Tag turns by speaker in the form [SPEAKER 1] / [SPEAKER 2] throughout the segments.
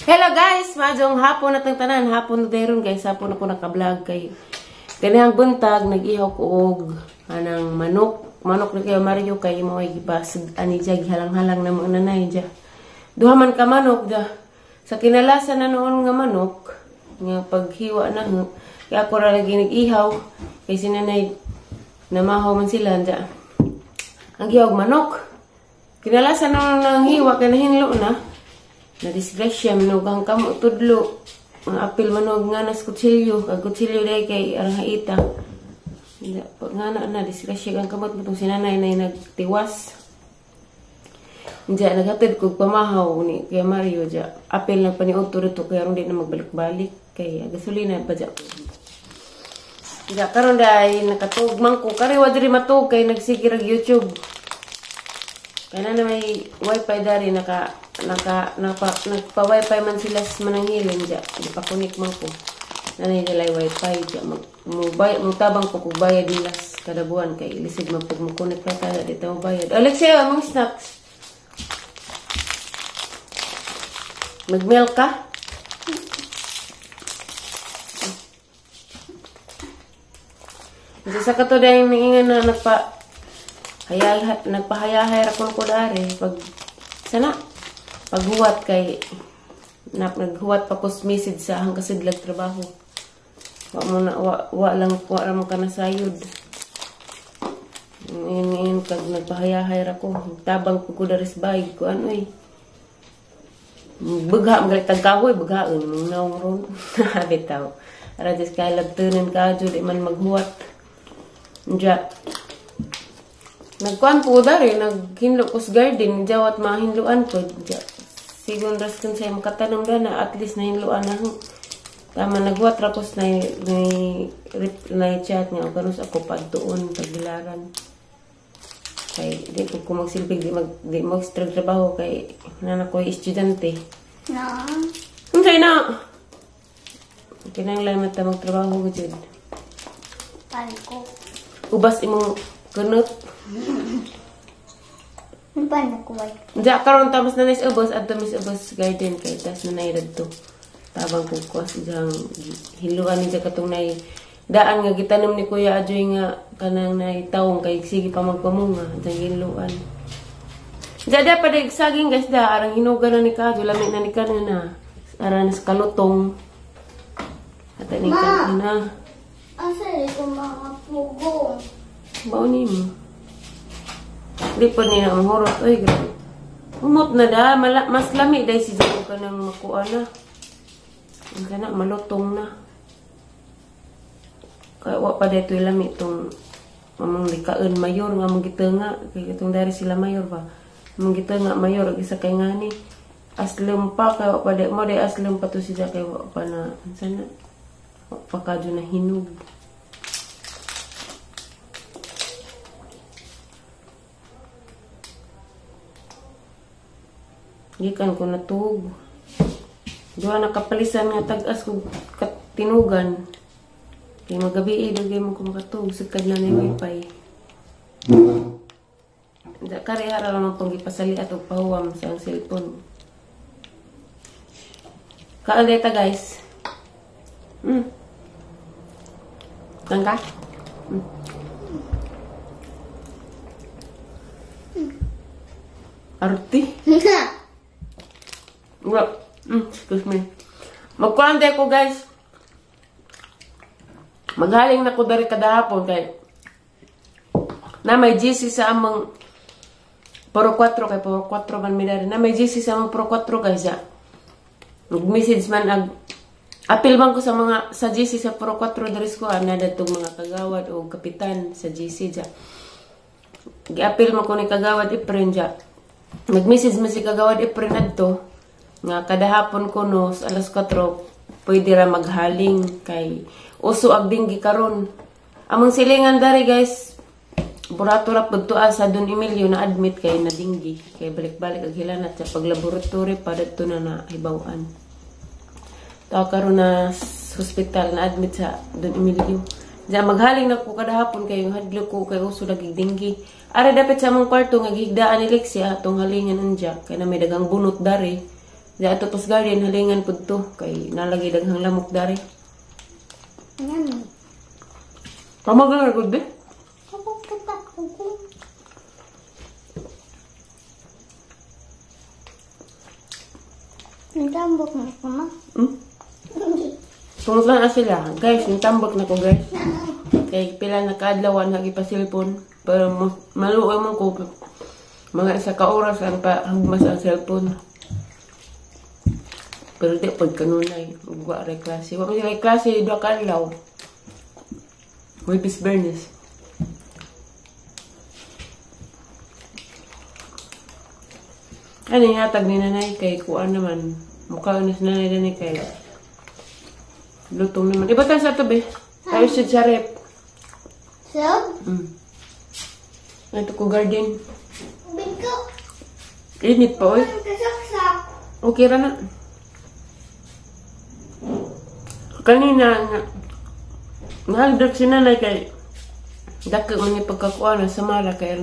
[SPEAKER 1] Hello guys, maadong hapon na tanan, hapon na dayon guys, hapon ako naka-vlog kay kanihang buntag nag-ihaw ko og anang manok na kayo Mario kay mo ay gibasig ani jag halang-halang na mga nanay ja. Duha man ka manok ja. Sa kinalasan na noon nga manok nga paghiwa na kay ako ra lagi nag-ihaw kay sinanay namahaw man sila ja. Ang gihawg manok. Kinalasan na nang hiwa kay nahinlo na. Na-disgrasya, manugang kamo tudlo. Ang apil manog nga nas kutsilyo. Ang kutsilyo day kay arang haita. Pag nga na, disgrasya kang kamot. Itong sinanay na nagtiwas. Diya, naghatid ko pamahaw ni kaya Mario. Diya, apil na paniod to rito. Kaya ron din na magbalik-balik. Kaya gasolina pa diya. Diya, karon day nakatugmang ko. Kariwa diri matug kay nagsigirag YouTube. Kaya na may wifi dari nagpa-wifi man sila manangilin dya. Ipakunik man ko. Nanay nilay wifi dya. Mutabang ko kung bayad nilas kada buwan. Kay ilisig man pag makunik na tayo. Dito mo bayad. Alexia, among snacks. Mag-milk ka? Kasi sa kato dahil maingan na nagpahayahay rakon ko dari pag sana paghuwat kay naghuwat pa ko message sa hang kasidlag trabaho wa lang ka nasayod ngayon kag nagpahayahay rako tabang ko dari sa bayig ko ano eh bugha magalit tagkahoy bughaon mong naong ron bitaw ara just kay labtunan ka jud man maghuwat nja. Nagkuhan po dari, naghinlo ko sa garden, jawat mahinluan ko. Sigun ras kung sa'yo makatanong na, at least nahinluan na. Tama, nagwat rakos na chat niya, o ganun ako pagtuon, pagbilaran. Kay, di ko magsilbig, di mag-trabaho kay nanak ko estudyante.
[SPEAKER 2] Na?
[SPEAKER 1] Ang sa'yo na! Kinanglan mata magtrabaho ko dyan.
[SPEAKER 2] Paano ko?
[SPEAKER 1] Ubas imong kunot.
[SPEAKER 2] Paano ko ba?
[SPEAKER 1] Diya karon tapos na nice ubos at mis ubos garden kay tas na nairad to. Tabang ko kuwas diyang hiluan ni dya katong nay daan nga gitanom ni Kuya Ajoy nga kanang nay tawong kay sige pa magpamunga diyang hiluan. Diya pa dig saging guys da arang hinuga na ni Kajo lami na ni kanina. Aran sa kalutong. At ni kanina.
[SPEAKER 2] Asa ko mga pugo?
[SPEAKER 1] Bao ni mo. Di pa niya ang horot. Ay, grabe. Umot na da. Mas lami dahil si Jago ka ng makuha na. Ang kana, malutong na. Kaya wak pa dito yung lami itong amang likaan mayor nga amang gita nga. Kaya itong dari sila mayor ba. Amang gita nga mayor. Isa kay nga ni. Aslam pa. Kaya wak pa dito mo. Dahil aslam pa to siya. Kaya wak pa na. Sana. Wak pa ka dyan na hinug. Gikan ko natug. Duha nakapalisan nga tag-as ko tinugan. Kaya magabi dugay mo ko makatug sagkad na ni wifi. Da kari ara lang tong gipasali ato pahuwam sa cellphone. Kaan data guys. Tangka? Arti? Well, excuse me. Magkuhan ko guys. Maghaling na ko dari kada hapon kay na may GC sa amang Pro 4 kay Pro 4 man midari. Na may GC sa amang Pro 4 guys ya. Nag-message man apil man ko sa mga sa GC sa Pro 4 dari ko na datong mga kagawad o kapitan sa GC ja. Gi-apil man ko ni kagawad ipren ja. Nag-message man si kagawad ipren adto. Nga kada hapon ko no sa alas 4 pwede ra maghaling kay uso ag dinggi karon. Among silingan dari guys burato ra pagtuan sa Don Emilio na admit kay na dinggi kay balik-balik ag hilanat sa paglaboratory padto na hibaw-an. Taw karon na hospital na admit sa Don Emilio. Diya maghaling na ko kada hapon kay hadlo ko kay uso lagi dinggi. Ara dapat sa among kwarto nga gihigdaan ni Lexia atong halingan anja kay na may dagang bunot dari. Ya ato tos garden halingan pud to kay nalagi daghang lamok dari.
[SPEAKER 2] Yummy.
[SPEAKER 1] Pamagal gud be.
[SPEAKER 2] Kapag katakbo ko. Nagambok na ko ma.
[SPEAKER 1] Tungod lang na sila. Guys, nitambak na ko guys. Kay pila na kaadlawan hagi pa cellphone. Pero maluoy man ko. Mga isa ka oras ang hagmas ang cellphone. Pero di pag kanunay. Huwag rin klase. Huwag rin klase. Doa ka adlaw. Huwipis Bernes. Ano yung hatag ni nanay kay kuan naman. Mukha na si nanay na kay lutong naman. Iba tayo sa tabi. Tayo sa rep.
[SPEAKER 2] So?
[SPEAKER 1] Ito ko garden.
[SPEAKER 2] Bigko.
[SPEAKER 1] Init pa oy.
[SPEAKER 2] Kasaksak.
[SPEAKER 1] Okay ra na. Kanina nahagdag si nanay kay dako man yung pagkakuan sa mala kay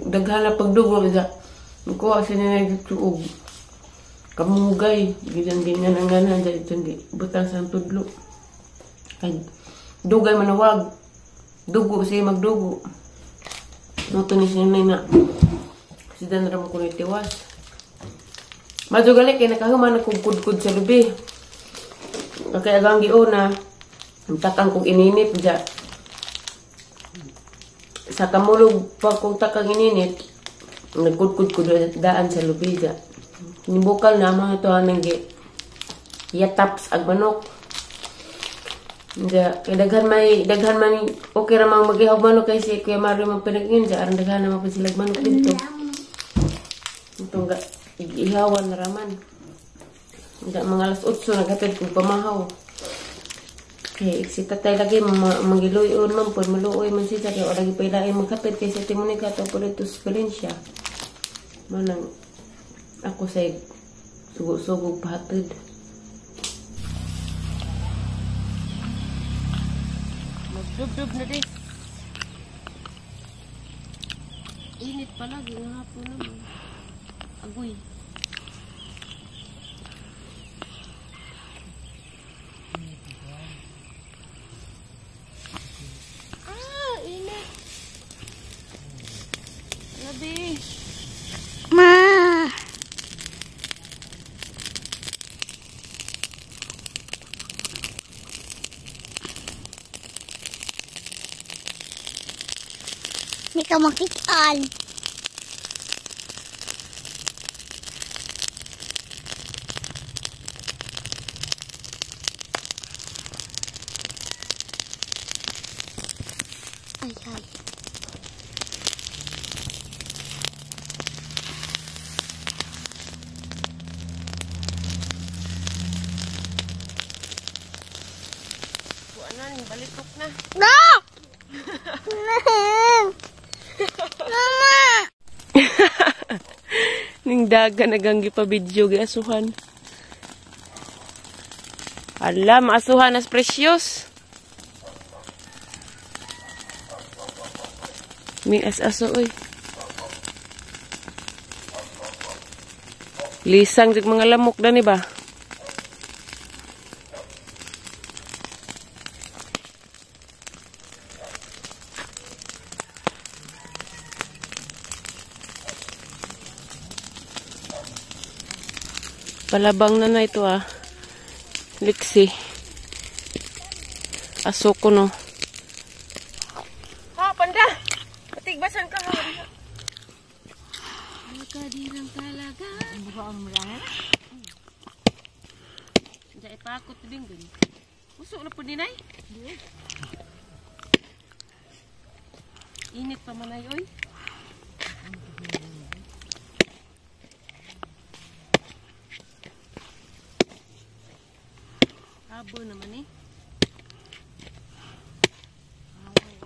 [SPEAKER 1] daghana pagdugo sa kuha si nanay tuog kamugay gidan ang ganan dyan butang sa tudlo kay dugay manawag dugo siya magdugo noto ni si nanay na si dan ram ko ni tiwas madugali kay nakahuman na kudkud sa lubi kay agang giuna takang kong ininit dyan sa kamulog pag kong takang ininit nagkudkud ko daan sa lubi dyan nibukal na mga ito anang yataps ag manok dyan kay daghan man okay ramang mag-ihaw manok kay si Kuya Mario magpinagin dyan arang daghan naman pa sila manok dito itong ihawan na raman dyan mga alas 8 naghatid kong pamahaw. Okay, si tatay lagi magiluyon man po, maluoy man siya kaya o lagi pa ilain maghatid kay si Timonica to po dito sa Valencia. Manang ako sa sugo-sugog pahatid. Magdub-dub na din. Init pa lagi ng hapon naman. Agoy.
[SPEAKER 2] Ma. Hindi ka makitaan. Ay, ay.
[SPEAKER 1] Balitok na.
[SPEAKER 2] No! Mama!
[SPEAKER 1] Ning daga naganggi pa video asuhan. Ala, maasuhan as precious. May as-aso oy. Lisang jud mga lamok na ni ba? Palabang na ito Liksi. Aso ko no. Ha, panda! Patigbasan ka ha. Magkadirang talaga. Hindi ba ang mulahan? Diyan ipakot din dun. Usok na po dinay? Init pa manay oy. Abo naman eh.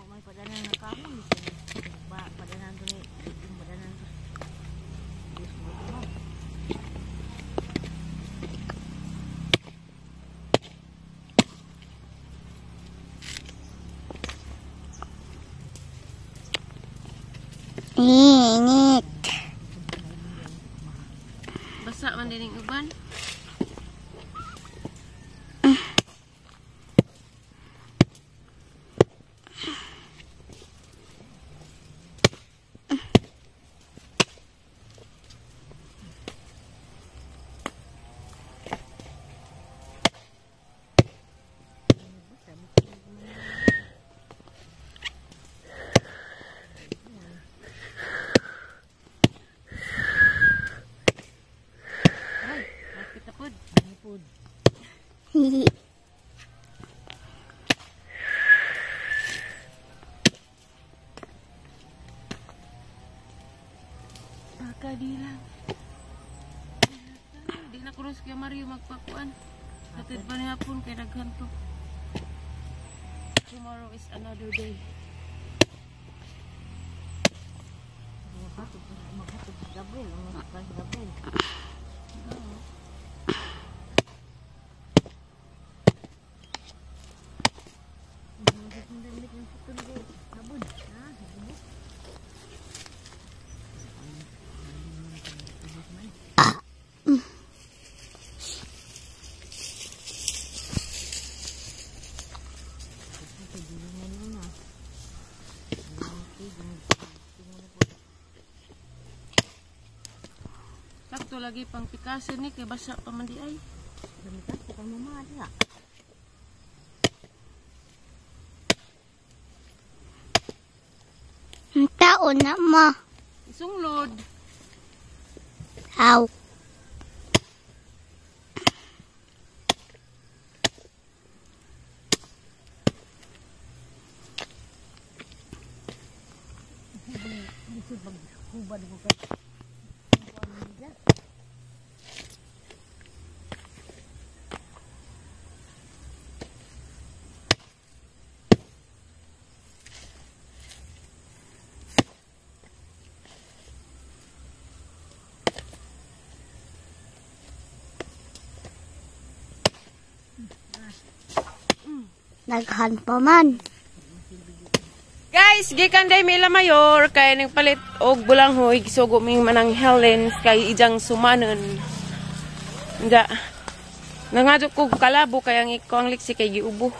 [SPEAKER 1] May padanan na kahoy. Padanan doon eh. Padanan doon.
[SPEAKER 2] Init.
[SPEAKER 1] Basa man din yung uban.
[SPEAKER 3] Pud. Pud. Kadilang. Di na kurus kay Mario magpakuan. Hatid pa niya pun kay daghan to. Tomorrow is another day. Maghatid si Gabriel, maghatid si Gabriel. Sakto lagi pang pikasin ni kay basa pa man di ay. Damitas pa kay mama diha.
[SPEAKER 2] Ang taon na mo.
[SPEAKER 3] Isunglod.
[SPEAKER 2] Aw. Naghan pa man.
[SPEAKER 1] Guys, gikan day Mila Mayor kay nagpalit og bulanghoy gisugo ming manang Helens kay ijang sumanon. Ja. Nangadyo ko kalabo kay ang iko ang liksi kay giubo.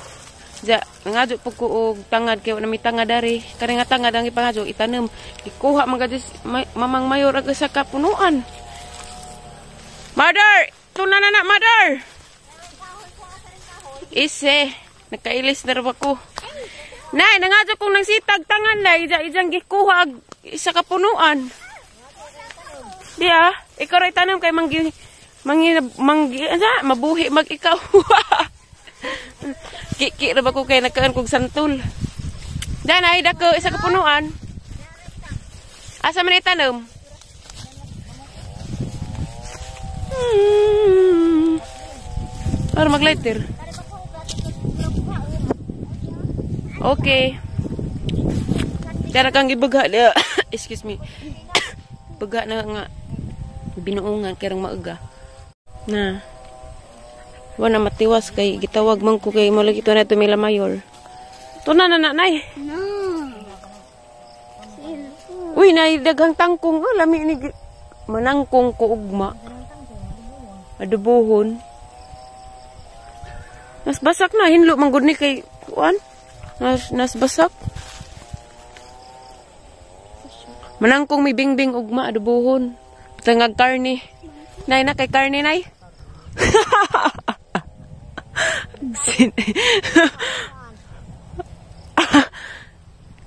[SPEAKER 1] Ja, nangadyo po ko og tangad kay na may tangad dari. Kani nga tangad ang ipangadyo itanem. Ikuha man gadis mamang mayor ag sa kapunuan. Mother, tuna na na mother. Ise, nakailis na rin ako. Nay, nangadyo kong nang sitag tangan na, ijang gikuha sa kapunuan. Diya, ikaw rin tanong kay mabuhi mag-ikaw. Kiki rin ako kay nagkaan kong santol. Diyan, ay dako sa kapunuan. Asa man itanong? Para mag-lighter. Okay. Kaya kang gibaga na. Excuse me. Baga na nga. Binuungan kaya maaga. Na. Wala matiwas kay gitawag man ko kay mo lagi to na ito Mila Mayor. To na nanay.
[SPEAKER 2] No.
[SPEAKER 1] Uy, nay daghang tangkong. Oh, lami ni manangkong ko ugma. Adubuhon. Nas basak na hinlo manggod ni kay kuan. Nas basak. Manangkong may bingbing ugma adubuhon. Tangag karne. Nay na kay karne nay.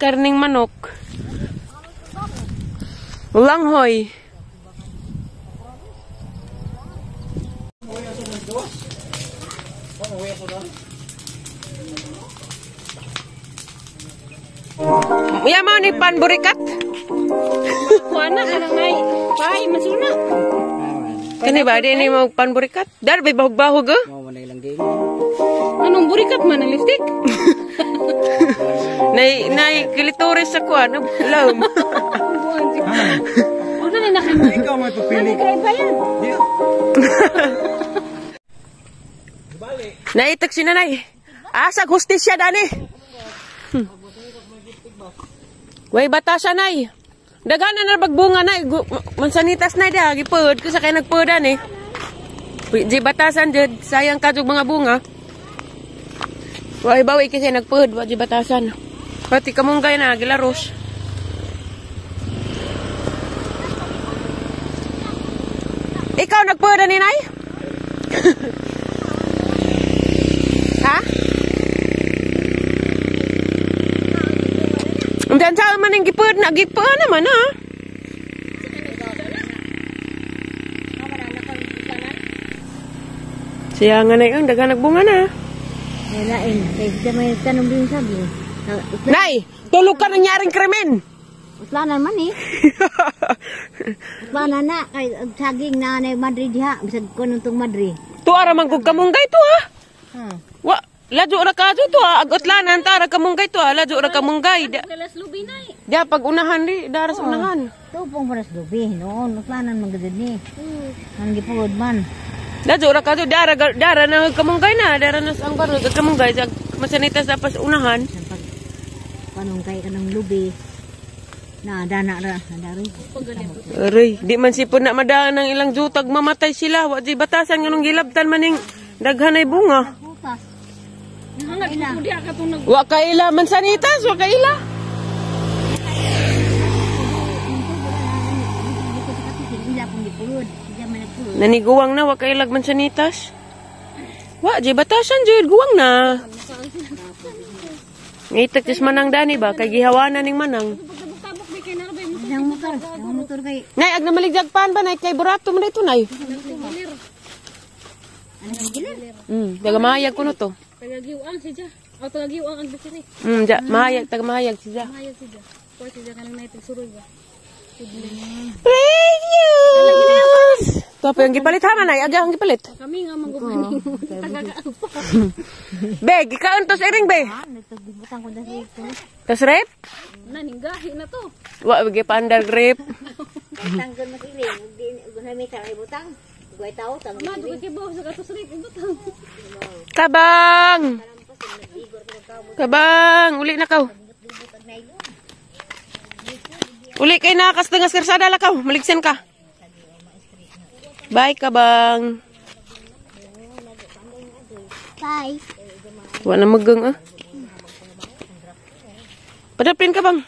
[SPEAKER 1] Karning manok. Langhoy. Ya mau ni pan burikat.
[SPEAKER 3] Kuana ana ngay. Pahay masuna.
[SPEAKER 1] Kani ba di ni mau pan burikat? Dar bay bahog-bahog ga?
[SPEAKER 4] Mau mana ilang game?
[SPEAKER 3] Anong burikat man ang lipstick?
[SPEAKER 1] Nay kilitoris sa kuan, laum.
[SPEAKER 3] Una na nakimo.
[SPEAKER 4] Ikaw may pagpili.
[SPEAKER 3] Kay pa yan.
[SPEAKER 1] Naitak si nanay. Asag hustisya dani. Way batasan nay. Daghan na bagbunga nay. Mansanitas nay da gipud ko sa kay nagpudan eh. Di batasan jud sayang kadug mga bunga. Way bawi kasi nagpud wa di batasan. Pati kamunggay na gilaros. Ikaw nagpudan ni nay? Ha? Dan sa man ang gipud na naman ha. Siya nga na yun, daga nagbunga na.
[SPEAKER 4] Lain, kaya siya may tanong din sabi.
[SPEAKER 1] Nay, tulog ka nangyaring krimen.
[SPEAKER 4] Utlanan man eh. Utlanan na, kay saging na na Madrid ha. Bisag ko nung Madrid.
[SPEAKER 1] Tuara man kong kamunggay to ha.
[SPEAKER 4] Ha.
[SPEAKER 1] Wa, ladyo ra ka to ha. Agotlanan, tara kamunggay to ha. Ladyo ra kamunggay.
[SPEAKER 3] Kalas lubi na eh.
[SPEAKER 1] Diya, pag unahan di, daras unahan.
[SPEAKER 4] Tupong paras lubi, noon. Utlanan man gagad ni. Ang gipod man.
[SPEAKER 1] Ladyo ra ka to, dara na kamunggay na. Dara na ang baro, kamunggay. Masanitas dapat unahan.
[SPEAKER 4] Pag panong kay ka ng lubi. Na, dana ra. Dari.
[SPEAKER 1] Aray, di man sipon na madaan ng ilang jutag, mamatay sila. Wa di batasan nga nung gilabtan maning daghanay bunga.
[SPEAKER 4] Putas.
[SPEAKER 3] Nahangad ko diya ka itong
[SPEAKER 1] Wa kaila man sanitas, wa kaila.
[SPEAKER 4] Hindi pong gipulod. Hindi man nagpulod.
[SPEAKER 1] Naniguwang na, wa kailag man sanitas. Wa, di batasan jud guwang na. Ngitak tis manang dani ba, kay gihawanan ning manang.
[SPEAKER 3] tabok-tabok di kay narabay mo.
[SPEAKER 4] Ang motor kay.
[SPEAKER 1] Nay, ag namaligdag pan ba, nay, kay burato mo na ito, nay.
[SPEAKER 4] Ano ang gilir?
[SPEAKER 1] Taga mahayag ko no to.
[SPEAKER 3] Tagagiwang siya. O tagagiwang ang bisiri.
[SPEAKER 1] Ja, mahayag, taga mahayag siya.
[SPEAKER 3] Mahayag siya. Kuha siya ka nang naitag suroy ba?
[SPEAKER 1] Precious! Ito pa yung gipalit ha, manay, aga ang gipalit.
[SPEAKER 3] Kami nga manggumaning. Tagagaapa.
[SPEAKER 1] Be, gikaon to sa iring, be.
[SPEAKER 4] Nagtagbutang ko dahil ito.
[SPEAKER 1] Tas rep?
[SPEAKER 3] Naninggahi na to.
[SPEAKER 1] Wa, bagi pa under grip.
[SPEAKER 4] Tanggal na kili. Guna may taray butang. Guay tao, tanggal
[SPEAKER 3] Madu ka kibaw sa katos rin. Ibutang.
[SPEAKER 1] Kabang! Kabang! Uli na kaw. Uli kay nakas dengan kersada lah kau. Maliksen ka. Bye, kabang.
[SPEAKER 2] Bye.
[SPEAKER 1] Wala mageng ah. Padapin ka bang?